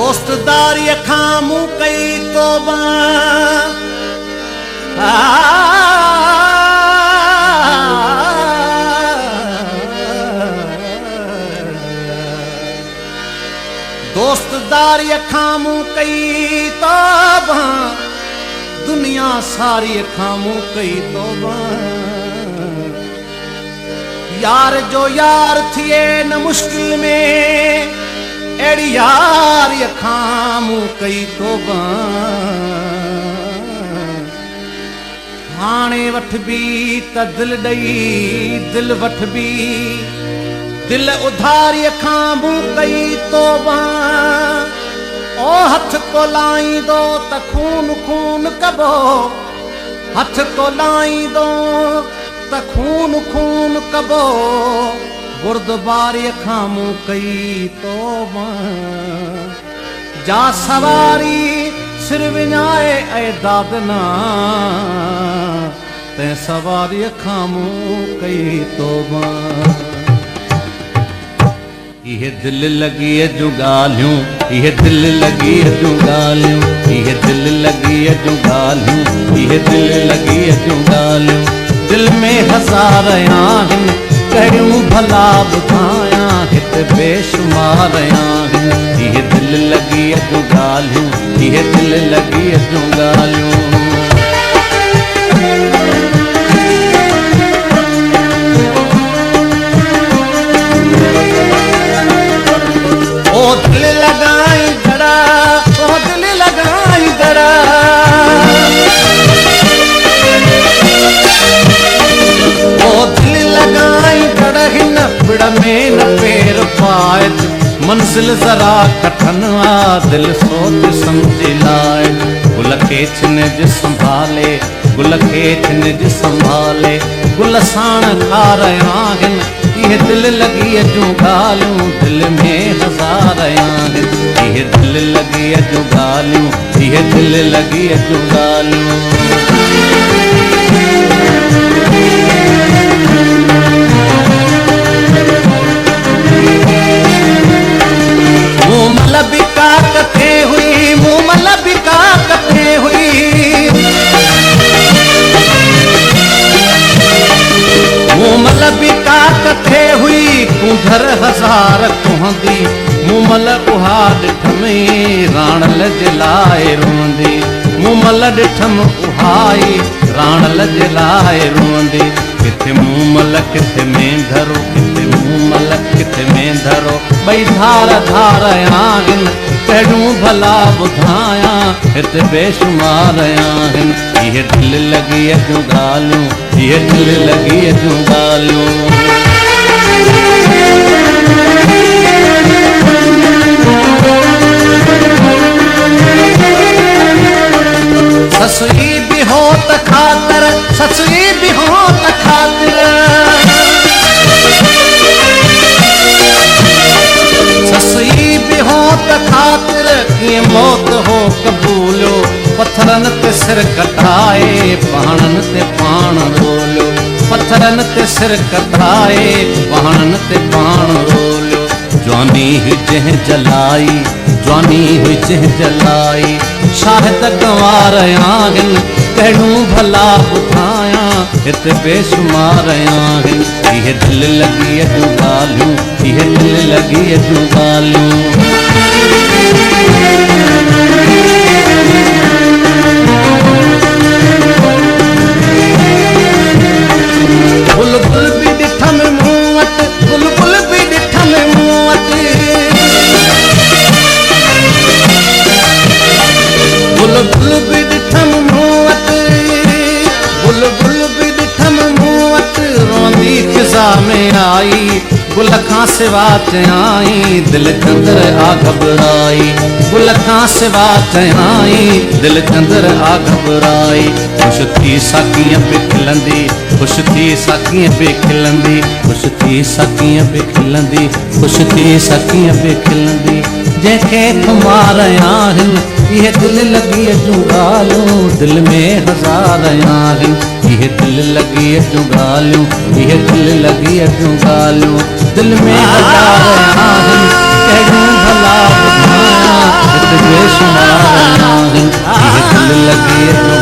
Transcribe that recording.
दोस्तदारी खामू कई तोबा दोस्तदारी खामू कई तोबा दुनिया सारी खामू कई तोबा यार जो यार थिए न मुश्किल में एड़ी यार खामू कई तोबा हाणे वठ भी त दिल दई दिल वठ भी दिल उधारी खामू कई तोबा ओ हथ को लाई दो त खून खून कबो हथ को लाई दो त खून खून कबो गुरुद्वारे खामू कई तोबा जा सवारी सिर विञाए ऐं दादना तैं सवारी खामू कई तोबा ये दिल लगी जूं ॻाल्हियूं ये दिल लगी जूं ॻाल्हियूं ये दिल लगी जूं ॻाल्हियूं ये दिल लगी जूं ॻाल्हियूं दिल में हज़ार आहिनि कहिड़ियूं भला ॿुधायां हिते बेशुमार आहिनि ये दिल लगी जूं ॻाल्हियूं ये दिल लगी जूं ॻाल्हियूं ओ दिल लगाई जड़ा ओ दिल लगाई जड़ा ओ दिल लगाई जड़ा हिन पिड़ में न पेर पाए मंजिल जरा कठन आ दिल सोच समझ लाए गुल के छिनज संभाले गुल के छिनज संभाले गुल साण खा रहा आहिनि ये दिल लगी जूं ॻाल्हियूं दिल में हज़ार आहिनि ये दिल लगी जूं ॻाल्हियूं ये दिल लगी जूं ॻाल्हियूं मूमल बिका कथे हुई मूमल बिका कथे हुई मूमल बिका कथे हुई कुंधर हज़ार कुहंदी मूमल उहा ॾिठम राणल जे लाइ रोंदी मूमल ॾिठम उहाई राणल जे लाइ रोंदी किथे मूमल किथे मेंढरो किथे मूमल किथे मेंढरो ॿई धार धार आहिनि कहिड़ियूं भला ॿुधायां हिते बेशुमार आहिनि ये दिल लगी जूं ॻाल्हियूं ये दिल लगी जूं ॻाल्हियूं ससुई भी हो त खातिर ससुई भी हो त खातिर ससुई भी हो त खातिर कीअं मौत हो कबूलियो पत्थरनि ते सिर कटाए पहाड़नि ते पाण रोलियो पत्थरनि ते सिर कटाए पहाड़नि ते पाण रोलियो जवानी हुई जंहिं जलाई जवानी हुई जंहिं जलाई शाहिद गंवार आहिनि कहिड़ियूं भला ॿुधायां हिते बेशुमार आहिनि ये दिल लगी जूं ॻाल्हियूं ये दिल लगी जूं ॻाल्हियूं बुलबुल भी ॾिठम मूं वटि बुलबुल भी ॾिठम मूं वटि बुलबुल भी ॾिठम मूं वटि बुलबुल भी ॾिठम मूं वटि रोंदी फिज़ा में आई गुल खां सिवा चयाई दिल चंदर आ घबराई गुल खां सिवा चयाई दिल चंदर आ घबराई खुश थी साकीअ पे खिलंदी खुश थी साकीअ पे खिलंदी खुश थी साकीअ पे खिलंदी खुश थी साकीअ पे खिलंदी जंहिंखे खुमार आहिनि ये दिल लगी जूं ॻाल्हियूं दिल में हज़ार आहिनि ये दिल लगी जूं ॻाल्हियूं ये दिल लगी जूं ॻाल्हियूं दिल में हज़ार आहिनि कहिड़ियूं भला ॿुधायां लॻे